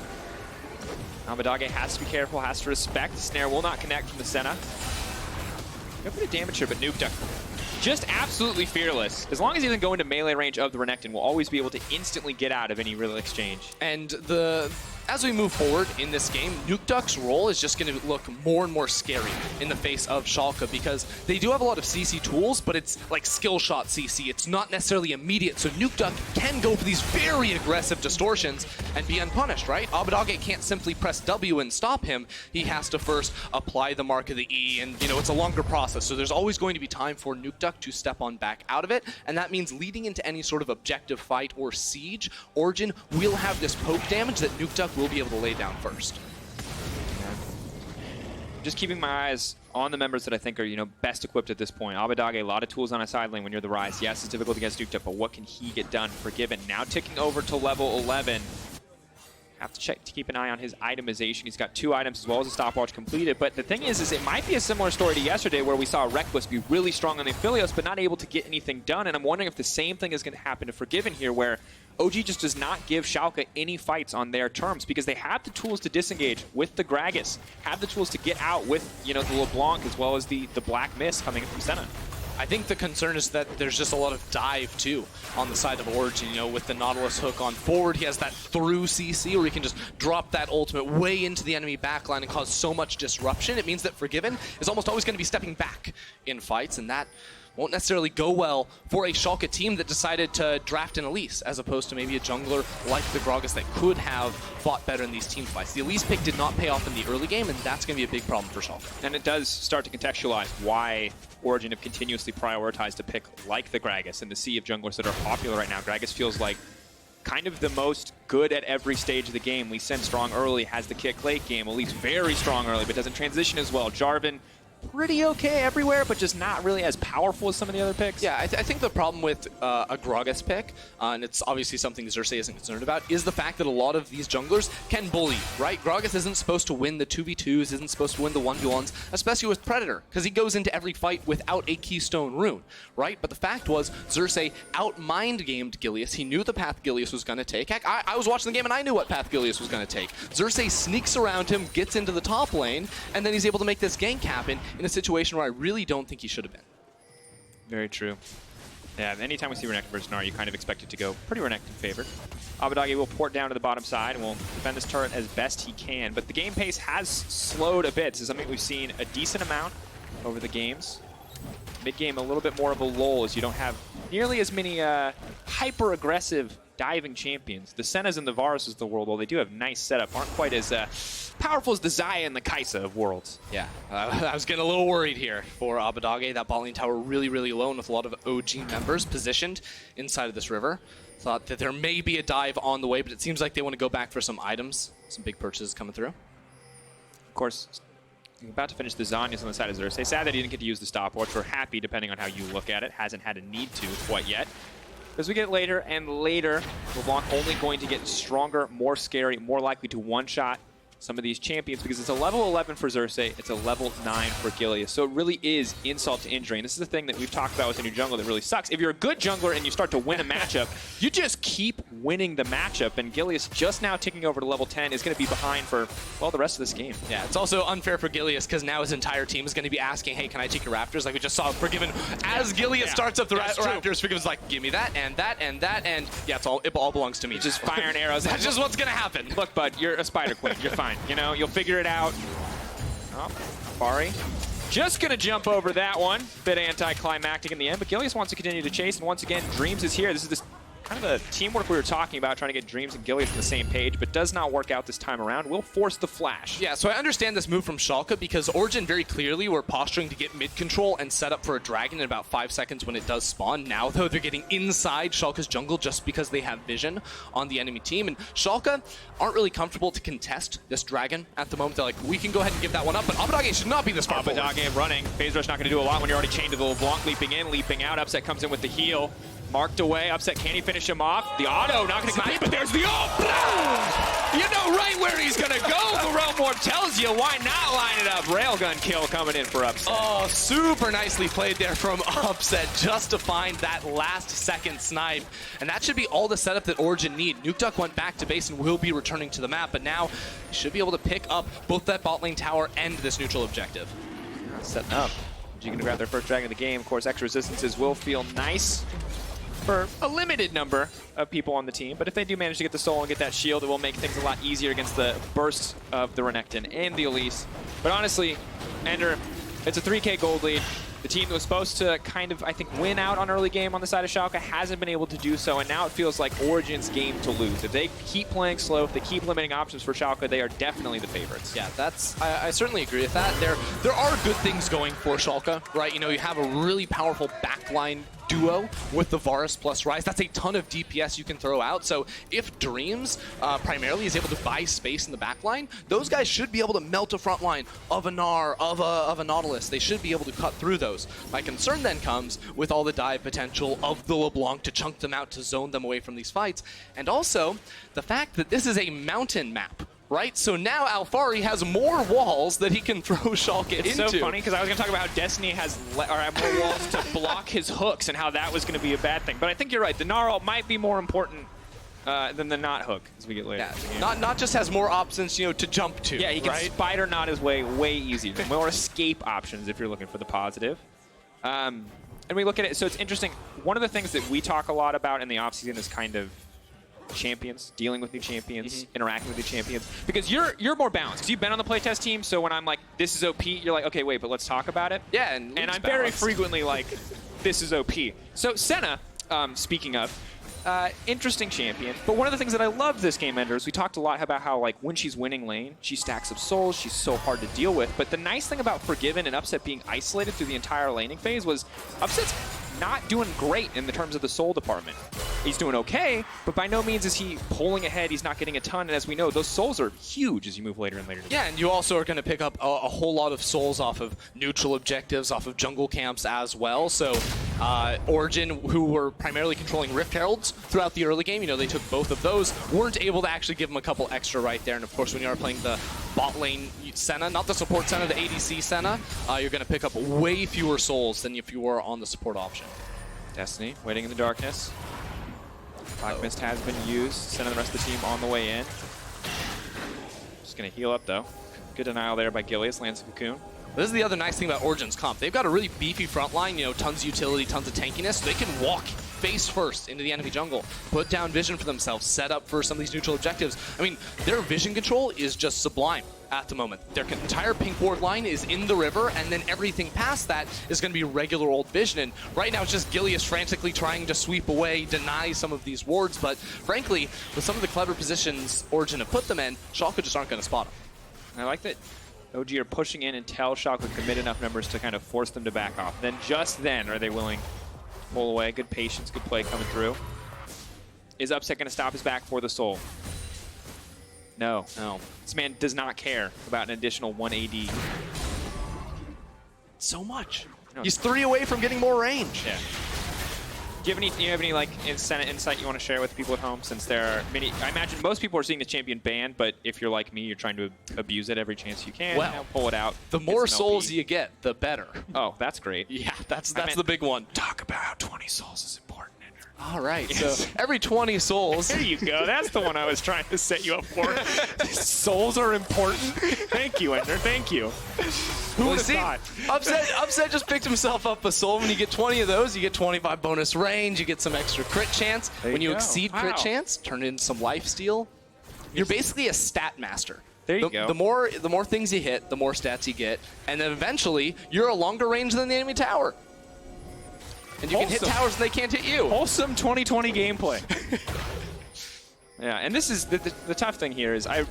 Abadage has to be careful, has to respect. The snare will not connect from the Senna. Got a bit of damage here, but Nutuk just absolutely fearless. As long as he doesn't go into melee range of the Renekton, will always be able to instantly get out of any real exchange. And as we move forward in this game, Nukeduck's role is just going to look more and more scary in the face of Schalke because they do have a lot of CC tools, but it's like skill shot CC. It's not necessarily immediate, so Nukeduck can go for these very aggressive distortions and be unpunished, right? Abadage can't simply press W and stop him. He has to first apply the mark of the E, and it's a longer process, so there's always going to be time for Nukeduck to step on back out of it, and that means leading into any sort of objective fight or siege, Origen will have this poke damage that Nukeduck will be able to lay down first. Yeah. Just keeping my eyes on the members that I think are, best equipped at this point. Abadage, a lot of tools on a side lane when you're the Rise. Yes, it's difficult against Nukeduck, but what can he get done? Forgiven. Now ticking over to level 11. Have to check to keep an eye on his itemization. He's got 2 items as well as a stopwatch completed. But the thing is it might be a similar story to yesterday where we saw Reckless be really strong on the Aphelios but not able to get anything done. And I'm wondering if the same thing is going to happen to Forgiven here, where OG just does not give Schalke any fights on their terms because they have the tools to disengage with the Gragas, have the tools to get out with, the LeBlanc as well as the Black Mist coming in from Senna. I think the concern is that there's just a lot of dive, too, on the side of Origen. With the Nautilus hook on forward, he has that through CC where he can just drop that ultimate way into the enemy backline and cause so much disruption. It means that Forgiven is almost always going to be stepping back in fights, and that won't necessarily go well for a Schalke team that decided to draft an Elise as opposed to maybe a jungler like the Gragas that could have fought better in these team fights. The Elise pick did not pay off in the early game, and that's going to be a big problem for Schalke. And it does start to contextualize why Origen have continuously prioritized a pick like the Gragas in the sea of junglers that are popular right now. Gragas feels like kind of the most good at every stage of the game. Lee Sin strong early, has the kick late game. Elise very strong early, but doesn't transition as well. Jarvan pretty okay everywhere, but just not really as powerful as some of the other picks. Yeah, I think the problem with a Gragas pick, and it's obviously something Xerxes isn't concerned about, is the fact that a lot of these junglers can bully, right? Gragas isn't supposed to win the 2v2s, isn't supposed to win the 1v1s, especially with Predator, because he goes into every fight without a Keystone Rune, right? But the fact was, Xerxes out-mind-gamed Gilius. He knew the path Gilius was going to take. Heck, I was watching the game and I knew what path Gilius was going to take. Xerxes sneaks around him, gets into the top lane, and then he's able to make this gank happen in a situation where I really don't think he should have been. Very true. Yeah, anytime we see Renekton versus Gnar, you kind of expect it to go pretty Renekton favored. Abadage will port down to the bottom side and will defend this turret as best he can, but the game pace has slowed a bit. This is something we've seen a decent amount over the games. Mid-game, a little bit more of a lull as you don't have nearly as many hyper-aggressive diving champions. The Sennas and the Varuses of the world, while they do have nice setup, aren't quite as powerful as the Xayah and the Kai'Sa of Worlds. Yeah, I was getting a little worried here for Abadage. That bot lane tower really, really alone with a lot of OG members positioned inside of this river. Thought that there may be a dive on the way, but it seems like they want to go back for some items. Some big purchases coming through. Of course, about to finish the Zhonya's on the side of Xerxes. Sad that he didn't get to use the stopwatch. We're happy, depending on how you look at it. Hasn't had a need to quite yet. As we get later and later, LeBlanc only going to get stronger, more scary, more likely to one-shot some of these champions because it's a level 11 for Xerxes, it's a level 9 for Gilius. So it really is insult to injury. And this is the thing that we've talked about with a new jungler that really sucks. If you're a good jungler and you start to win a matchup, you just keep winning the matchup. And Gilius just now ticking over to level 10 is going to be behind for, well, the rest of this game. Yeah, it's also unfair for Gilius because now his entire team is going to be asking, hey, can I take your Raptors? Like we just saw Forgiven as Gilius starts up the Raptors. Forgiven's like, give me that and that and that. And yeah, it all belongs to me. Just fire and arrows. That's just what's going to happen. Look, bud, you're a spider queen. You're fine. You'll figure it out. Oh, Fari just going to jump over that one. Bit anticlimactic in the end, but Gilius wants to continue to chase, and once again, Dreams is here. This is kind of the teamwork we were talking about, trying to get Dreams and Gilius on the same page, but does not work out this time around. Will force the flash. Yeah, so I understand this move from Schalke because Origen very clearly were posturing to get mid control and set up for a dragon in about 5 seconds when it does spawn. Now, though, they're getting inside Schalke's jungle just because they have vision on the enemy team, and Schalke aren't really comfortable to contest this dragon at the moment. They're like, we can go ahead and give that one up, but Abadage should not be this far forward. Abadage running. Phase Rush not going to do a lot when you're already chained to the LeBlanc, leaping in, leaping out. Upset comes in with the heal. Marked away, Upset, can he finish him off? The auto, not gonna complete, but there's the you know right where he's gonna go. Morel tells you, why not line it up? Railgun kill coming in for Upset. Oh, super nicely played there from Upset just to find that last second snipe. And that should be all the setup that Origen need. Nuke Duck went back to base and will be returning to the map, but now he should be able to pick up both that bot lane tower and this neutral objective. Setting up. G gonna grab their first dragon of the game. Of course, extra resistances will feel nice for a limited number of people on the team, but if they do manage to get the soul and get that shield, it will make things a lot easier against the bursts of the Renekton and the Elise. But honestly, Ender, it's a 3K gold lead. The team that was supposed to kind of, I think, win out on early game on the side of Schalke hasn't been able to do so, and now it feels like Origen's game to lose. If they keep playing slow, if they keep limiting options for Schalke, they are definitely the favorites. Yeah, I certainly agree with that. There are good things going for Schalke, right? You know, you have a really powerful backline duo with the Varus plus Ryze. That's a ton of DPS you can throw out. So if Dreams primarily is able to buy space in the backline, those guys should be able to melt a front line of a Gnar, of a Nautilus. They should be able to cut through those. My concern then comes with all the dive potential of the LeBlanc to chunk them out, to zone them away from these fights. And also the fact that this is a mountain map. Right? So now Alfari has more walls that he can throw Schalke into. It's so funny because I was going to talk about how Destiny has more walls to block his hooks and how that was going to be a bad thing. But I think you're right. The Gnarl might be more important than the not hook as we get later. Yeah, not just has more options, you know, to jump to. Yeah, he can spider knot his way easier. More escape options if you're looking for the positive. And we look at it. So it's interesting. One of the things that we talk a lot about in the offseason is kind of champions, dealing with new champions, interacting with new champions, because you're more balanced because you've been on the playtest team. So when I'm like, this is OP, you're like, okay, wait, but let's talk about it. Yeah, and I'm very frequently like, this is OP. So Senna, speaking of, interesting champion. But one of the things that I loved this game, Ender, is we talked a lot about how, like, when she's winning lane, she stacks up souls, she's so hard to deal with. But the nice thing about Forgiven and Upset being isolated through the entire laning phase was Upset's not doing great in the terms of the soul department. He's doing okay, but by no means is he pulling ahead. He's not getting a ton, and as we know, those souls are huge as you move later and later. Yeah, and you also are going to pick up a whole lot of souls off of neutral objectives, off of jungle camps as well. So Origen, who were primarily controlling Rift Heralds throughout the early game, you know, they took both of those, weren't able to actually give them a couple extra right there. And of course, when you are playing the bot lane Senna, not the support Senna, the ADC Senna, you're going to pick up way fewer souls than if you were on the support option. Destiny waiting in the darkness. Black Mist has been used. Sending the rest of the team on the way in. Just going to heal up, though. Good denial there by Gilius. Lands a Cocoon. This is the other nice thing about Origen's comp. They've got a really beefy front line, you know, tons of utility, tons of tankiness. So they can walk face first into the enemy jungle, put down vision for themselves, set up for some of these neutral objectives. I mean, their vision control is just sublime at the moment. Their entire pink ward line is in the river, and then everything past that is going to be regular old vision. And right now it's just Gilius frantically trying to sweep away, deny some of these wards. But frankly, with some of the clever positions Origen have put them in, Schalke just aren't going to spot them. I like that OG are pushing in until Schalke commit enough numbers to kind of force them to back off. Then just then are they willing to pull away. Good patience, good play coming through. Is Upset going to stop his back for the soul? No. This man does not care about an additional 1 AD. So much. He's 3 away from getting more range. Yeah. Do you have any like insight you want to share with people at home? Since there are many, I imagine most people are seeing the champion banned, but if you're like me, you're trying to abuse it every chance you can. Well, pull it out. The more souls you get, the better. Oh, that's great. Yeah, that's the big one. Talk about how 20 souls is important. All right, so every 20 souls. There you go. That's the one I was trying to set you up for. Souls are important. Thank you, Ender. Thank you. Who would have thought? Upset just picked himself up a soul. When you get 20 of those, you get 25 bonus range. You get some extra crit chance. When you exceed crit chance, turn in some lifesteal. You're basically a stat master. There you go. The more things you hit, the more stats you get, and then eventually you're a longer range than the enemy tower. And you can hit towers and they can't hit you. Wholesome 2020 gameplay. Yeah, and this is the tough thing here is I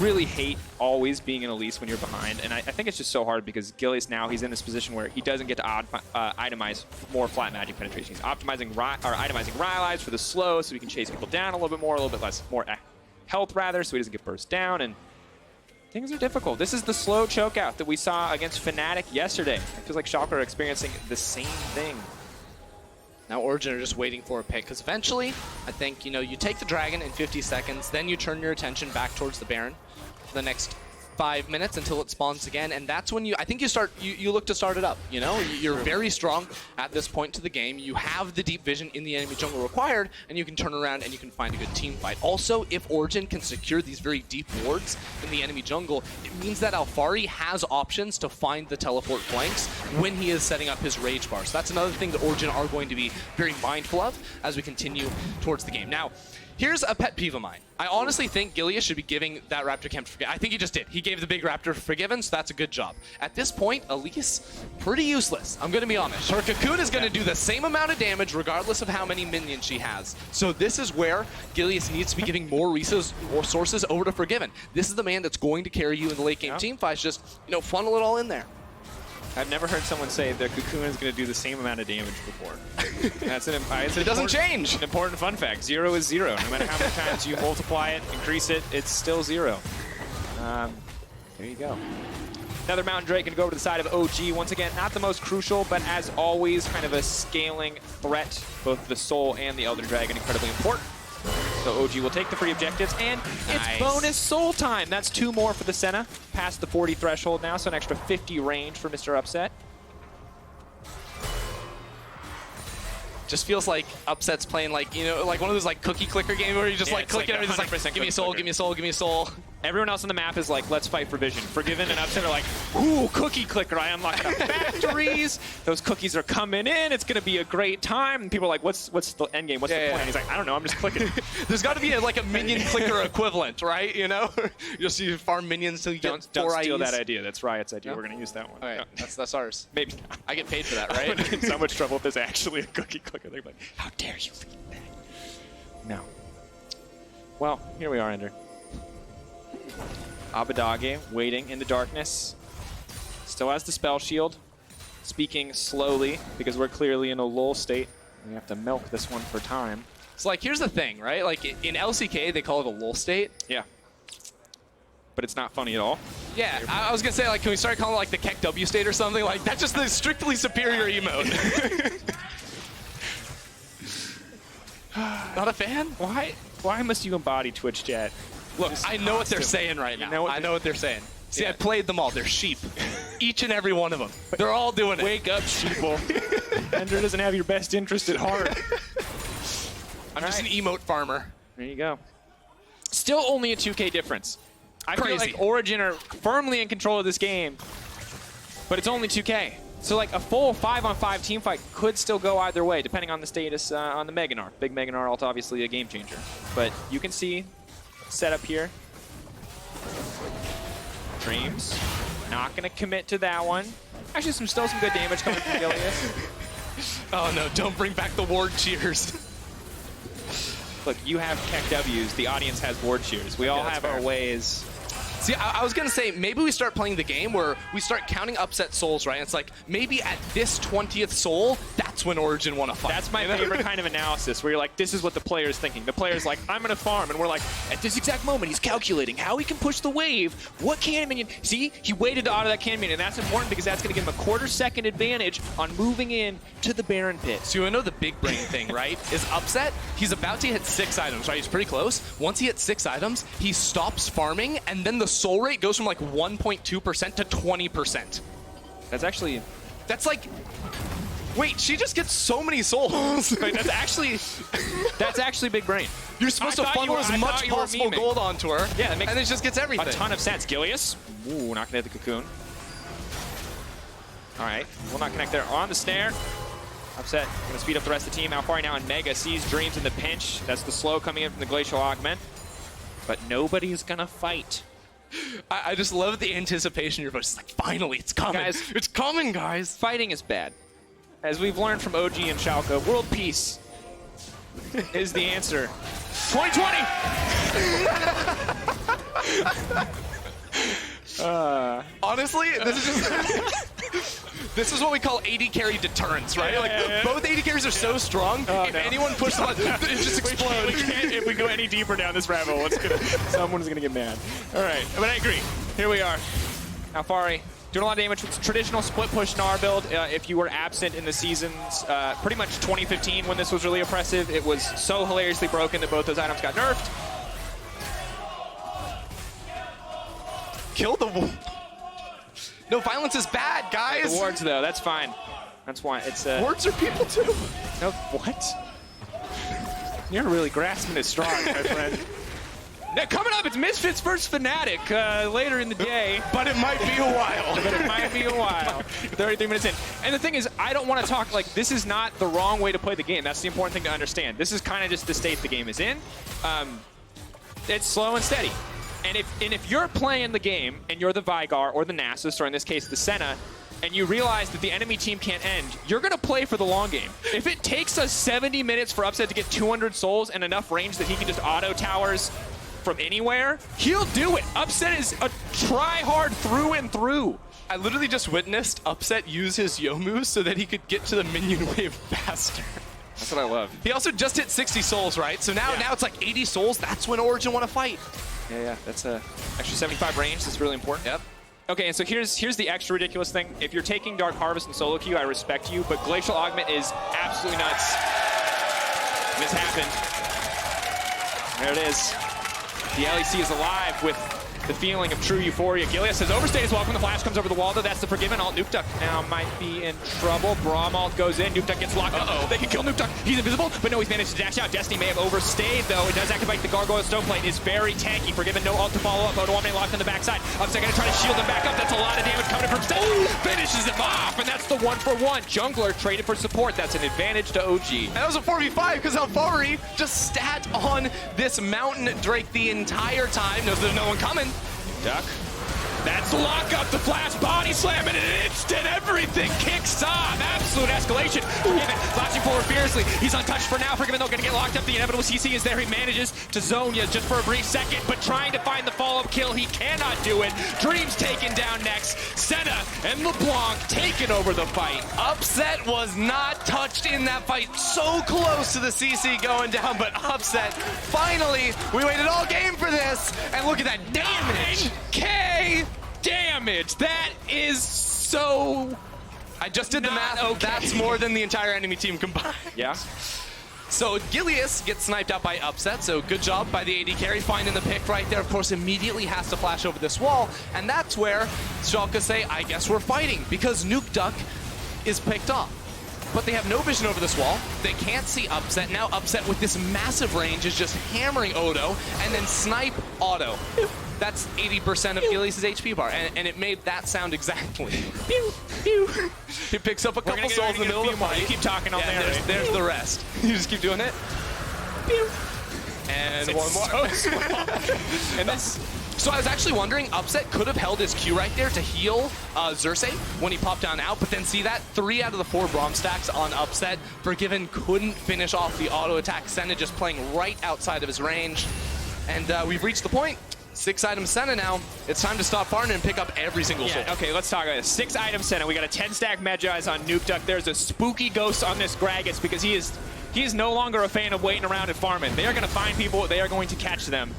really hate always being an Elise when you're behind, and I think it's just so hard because Gilius now, he's in this position where he doesn't get to itemize more flat magic penetration. He's optimizing itemizing Rylai's for the slow so he can chase people down a little bit less, more health rather, so he doesn't get burst down, and things are difficult. This is the slow chokeout that we saw against Fnatic yesterday. It feels like Schalke are experiencing the same thing. Now Origen are just waiting for a pick, because eventually, I think, you know, you take the Dragon in 50 seconds, then you turn your attention back towards the Baron for the next 5 minutes until it spawns again, and that's when I think you look to start it up, you know? You're very strong at this point to the game. You have the deep vision in the enemy jungle required, and you can turn around and you can find a good team fight. Also, if Origen can secure these very deep wards in the enemy jungle, it means that Alphari has options to find the teleport flanks when he is setting up his rage bar. So that's another thing that Origen are going to be very mindful of as we continue towards the game. Now, here's a pet peeve of mine. I honestly think Gilius should be giving that Raptor Camp Forgiven. I think he just did. He gave the big Raptor Forgiven, so that's a good job. At this point, Elise, pretty useless. I'm going to be honest. Her Cocoon is going to do the same amount of damage regardless of how many minions she has. So this is where Gilius needs to be giving more resources over to Forgiven. This is the man that's going to carry you in the late game team fights. Just, you know, funnel it all in there. I've never heard someone say that Cocoon is going to do the same amount of damage before. It doesn't change. An important fun fact. 0 is 0. No matter how many times you multiply it, increase it, it's still 0. There you go. Another Mountain Drake going to go over to the side of OG. Once again, not the most crucial, but as always, kind of a scaling threat. Both the Soul and the Elder Dragon incredibly important. So OG will take the free objectives, and it's bonus Soul time. That's 2 more for the Senna. Past the 40 threshold now, so an extra 50 range for Mr. Upset. Just feels like Upset's playing like, you know, like one of those like cookie clicker games where you just like clicking everything. It's like, give me a soul, give me a soul, give me a soul. Everyone else on the map is like, let's fight for vision. Forgiven and Upset are like, ooh, cookie clicker, I unlocked the factories. Those cookies are coming in. It's going to be a great time. And people are like, what's the end game? What's the plan? He's like, I don't know, I'm just clicking. There's got to be like a minion clicker equivalent, right? You know? You farm minions until you get 4 Don't steal IEs. that idea. That's Riot's idea. No? We're going to use that one. Okay, no. that's ours. Maybe. I get paid for that, right? I'm in so much trouble if there's actually a cookie clicker. They're like, how dare you leave that? No. Well, here we are, Ender. Abadage waiting in the darkness. Still has the spell shield. Speaking slowly because we're clearly in a lull state. We have to milk this one for time. So like, here's the thing, right? Like in LCK, they call it a lull state. Yeah. But it's not funny at all. Yeah, I was gonna say, like, can we start calling it like the Keck W state or something? Like, that's just the strictly superior emote. Not a fan? Why must you embody Twitch chat? Look, I know what they're saying right now. I know what they're saying. See, I played them all. They're sheep. Each and every one of them. They're all doing it. Wake up, sheeple. Ender doesn't have your best interest at heart. I'm just an emote farmer. There you go. Still only a 2K difference. I feel like Origen are firmly in control of this game, but it's only 2K. So like a full 5-on-5 team fight could still go either way, depending on the status on the Meganar. Big Meganar ult, obviously a game changer. But you can see setup here. Dreams. Not going to commit to that one. Actually, still some good damage coming from Gilius. Oh no, don't bring back the ward cheers. Look, you have Keck W's, the audience has ward cheers. We all have our ways. See, I was going to say, maybe we start playing the game where we start counting Upset souls, right? It's like, maybe at this 20th soul, that's when Origen want to fight. That's my favorite kind of analysis, where you're like, this is what the player's thinking. The player's like, I'm going to farm, and we're like, at this exact moment, he's calculating how he can push the wave, what cannon minion. See, he waited to auto that cannon minion, and that's important because that's going to give him a quarter-second advantage on moving in to the Baron pit. So you know the big brain thing, right? Is Upset, he's about to hit 6 items, right? He's pretty close. Once he hits 6 items, he stops farming, and then the soul rate goes from like 1.2% to 20%. That's actually... That's like... Wait, she just gets so many souls. Right, that's actually big brain. You're supposed to funnel as much possible gold onto her, yeah, that makes and it just gets everything. A ton of sense. Gilius. Ooh, not gonna hit the cocoon. All right, will not connect there on the snare. Upset, gonna speed up the rest of the team. Alphari now in Mega, sees Dreams in the pinch. That's the slow coming in from the Glacial Augment. But nobody's gonna fight. I just love the anticipation in your voice. It's like, finally, it's coming. Guys, it's coming, guys. Fighting is bad. As we've learned from OG and Schalke, world peace is the answer. 2020! Honestly, this is just... This is what we call AD carry deterrence, right? Both AD carries are so strong, if anyone pushes the button, it just explodes. If we go any deeper down this rabbit hole, someone's going to get mad. All right, but I agree. Here we are. Alphari Doing a lot of damage with traditional split push Gnar build. If you were absent in the seasons, pretty much 2015 when this was really oppressive, it was so hilariously broken that both those items got nerfed. Kill the ward. No, violence is bad, guys. The wards, though, that's fine. That's why it's... Wards are people, too. No, what? You're really grasping at straws, my friend. Now, coming up, it's Misfits versus Fnatic later in the day. But it might be a while. But it might be a while. 33 minutes in. And the thing is, I don't want to talk like this is not the wrong way to play the game. That's the important thing to understand. This is kind of just the state the game is in. It's slow and steady. And if you're playing the game and you're the Vigar or the Nasus, or in this case the Senna, and you realize that the enemy team can't end, you're going to play for the long game. If it takes us 70 minutes for Upset to get 200 souls and enough range that he can just auto towers from anywhere, he'll do it. Upset is a try-hard through and through. I literally just witnessed Upset use his Yomu so that he could get to the minion wave faster. That's what I love. He also just hit 60 souls, right? So now it's like 80 souls. That's when Origen want to fight. Yeah, that's a extra 75 range. That's really important. Yep. Okay, and so here's the extra ridiculous thing. If you're taking Dark Harvest and solo queue, I respect you, but Glacial Augment is absolutely nuts. This happened. There it is. The LEC is alive with the feeling of true euphoria. Gilius says, overstay is welcome. The flash comes over the wall, though. That's the Forgiven. Alt Nuke Duck now might be in trouble. Braum ult goes in. Nuke Duck gets locked up. They can kill Nuke Duck. He's invisible, but no, he's managed to dash out. Destiny may have overstayed, though. It does activate the Gargoyle Stoneplate. Is very tanky. Forgiven, no ult to follow up. Odoamne locked on the backside. Upset gonna try to shield him back up. That's a lot of damage coming from Steph. Finishes him off, and that's the 1-for-1. Jungler traded for support. That's an advantage to OG. And that was a 4v5 because Alfari just sat on this Mountain Drake the entire time. Knows there's no one coming. Duck. That's the lockup, the flash body slam, and an instant everything kicks off. Absolute escalation. Forgiven, flashing forward fiercely. He's untouched for now. Forgiven, though, going to get locked up. The inevitable CC is there. He manages to zone you just for a brief second, but trying to find the follow-up kill, he cannot do it. Dreams taken down next. Senna and LeBlanc taking over the fight. Upset was not touched in that fight. So close to the CC going down, but Upset, finally, we waited all game for this, and look at that damage. 9K damage. That is so... I just did the math. Okay. That's more than the entire enemy team combined. Yeah. So Gilius gets sniped out by Upset, so good job by the AD carry, finding the pick right there. Of course, immediately has to flash over this wall, and that's where Schalke say, I guess we're fighting, because Nuke Duck is picked off. But they have no vision over this wall. They can't see Upset. Now Upset with this massive range is just hammering Odo, and then snipe Auto. That's 80% of Gilius' HP bar, and it made that sound exactly. Pew, pew. He picks up a couple souls in the middle of the fight. You keep talking on there. There's the rest. You just keep doing it. Pew. And one more. So and this. So I was actually wondering, Upset could have held his Q right there to heal Xerxes when he popped down out, but then see that? 3 out of the 4 Braum stacks on Upset. Forgiven couldn't finish off the auto attack. Senna just playing right outside of his range. And we've reached the point. 6-item Senna now. It's time to stop farming and pick up every single soul. Okay, let's talk about this. 6-item Senna. We got a 10-stack Medjai's on Nuke Duck. There's a spooky ghost on this Gragas because he is no longer a fan of waiting around and farming. They are going to find people. They are going to catch them.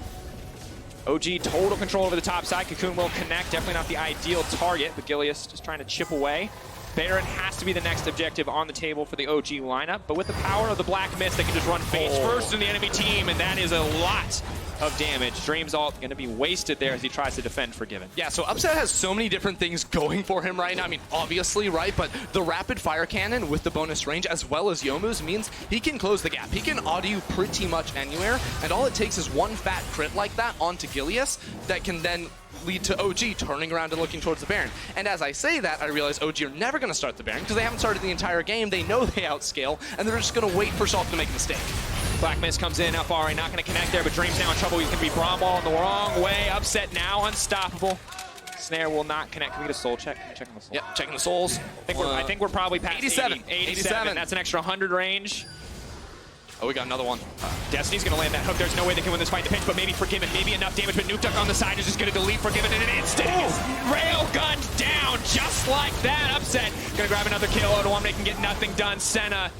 OG total control over the top side. Cocoon will connect. Definitely not the ideal target, but Gilius just trying to chip away. Baron has to be the next objective on the table for the OG lineup, but with the power of the Black Mist, they can just run face first in the enemy team, and that is a lot of damage. Dream's ult going to be wasted there as he tries to defend Forgiven. Yeah, so Upset has so many different things going for him right now. I mean, obviously, right? But the rapid fire cannon with the bonus range as well as Yomu's means he can close the gap. He can auto you pretty much anywhere, and all it takes is one fat crit like that onto Gilius that can then lead to OG turning around and looking towards the Baron. And as I say that, I realize OG are never going to start the Baron because they haven't started the entire game. They know they outscale, and they're just going to wait for Schalke to make a mistake. Black Mist comes in, Alfari not going to connect there, but Dream's now in trouble. He's going to be Braum wall in the wrong way. Upset now, unstoppable. Snare will not connect. Can we get a soul check? Can we check on the soul? Yep, checking the souls. I think we're probably past 87. 87. That's an extra 100 range. Oh, we got another one. Destiny's going to land that hook. There's no way they can win this fight in the pinch, but maybe Forgiven, maybe enough damage, but Nuke Duck on the side is just going to delete Forgiven in an instant. Rail gunned down just like that. Upset. Going to grab another kill. Odoamne can get nothing done. Senna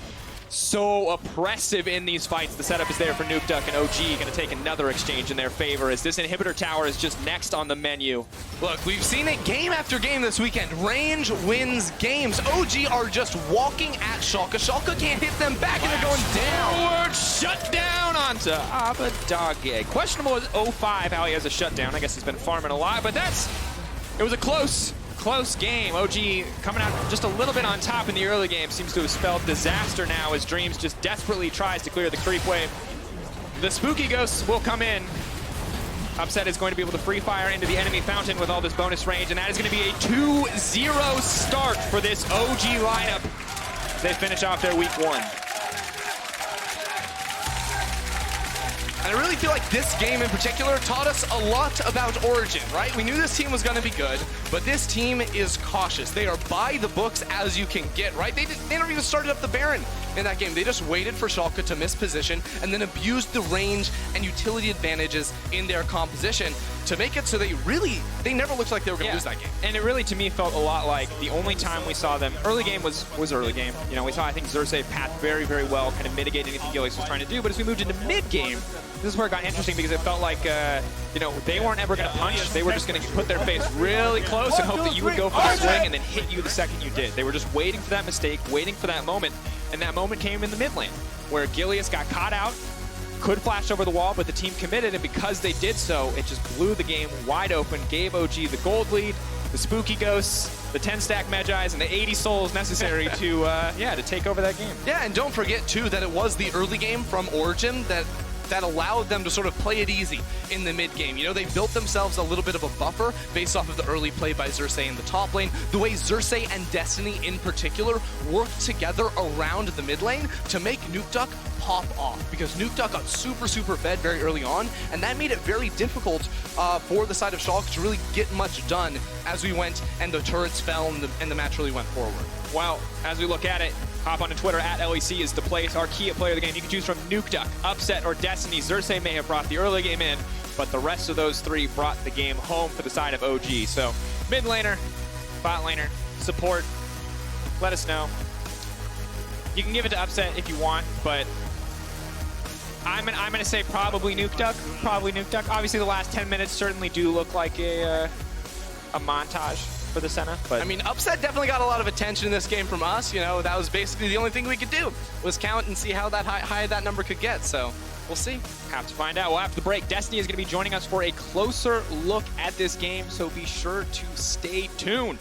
so oppressive in these fights. The setup is there for NukeDuck, and OG going to take another exchange in their favor as this inhibitor tower is just next on the menu. Look, we've seen it game after game this weekend. Range wins games. OG are just walking at Schalke. Schalke can't hit them back, and they're going down. Forward shutdown onto Abadage. Questionable is 05 how he has a shutdown. I guess he's been farming a lot, but it was a close game. OG coming out just a little bit on top in the early game seems to have spelled disaster now as Dreams just desperately tries to clear the creep wave. The Spooky Ghosts will come in. Upset is going to be able to free fire into the enemy fountain with all this bonus range, and that is going to be a 2-0 start for this OG lineup. They finish off their week 1. And I really feel like this game in particular taught us a lot about Origin, right? We knew this team was going to be good, but this team is cautious. They are by the books as you can get, right? They never even started up the Baron in that game. They just waited for Schalke to miss position and then abused the range and utility advantages in their composition to make it so they never looked like they were going to lose that game. And it really, to me, felt a lot like the only time we saw them, early game was early game. You know, we saw, I think, Xerxes path very, very well, kind of mitigate anything Gillies was trying to do. But as we moved into mid-game, this is where it got interesting because it felt like, you know, they weren't ever going to punch. They were just going to put their face really close and hope that you would go for the swing and then hit you the second you did. They were just waiting for that mistake, waiting for that moment. And that moment came in the mid lane, where Gilius got caught out, could flash over the wall, but the team committed, and because they did so, it just blew the game wide open, gave OG the gold lead, the Spooky Ghosts, the 10-stack Magi's, and the 80 souls necessary to take over that game. Yeah, and don't forget, too, that it was the early game from Origin that allowed them to sort of play it easy in the mid game. You know, they built themselves a little bit of a buffer based off of the early play by Xerxes in the top lane. The way Xerxes and Destiny in particular worked together around the mid lane to make NukeDuck pop off, because NukeDuck got super fed very early on, and that made it very difficult for the side of Schalke to really get much done as we went and the turrets fell and the match really went forward. Well, as we look at it, hop onto Twitter at LEC is the place. Our key player of the game. You can choose from NukeDuck, Upset, or Destiny. Xerxes may have brought the early game in, but the rest of those three brought the game home for the side of OG. So, mid laner, bot laner, support, let us know. You can give it to Upset if you want, but I'm gonna say probably NukeDuck. Probably NukeDuck. Obviously, the last 10 minutes certainly do look like a montage for the Senna. But I mean, Upset definitely got a lot of attention in this game from us. You know, that was basically the only thing we could do was count and see how that high that number could get. So we'll see. Have to find out. Well, after the break, Destiny is going to be joining us for a closer look at this game. So be sure to stay tuned.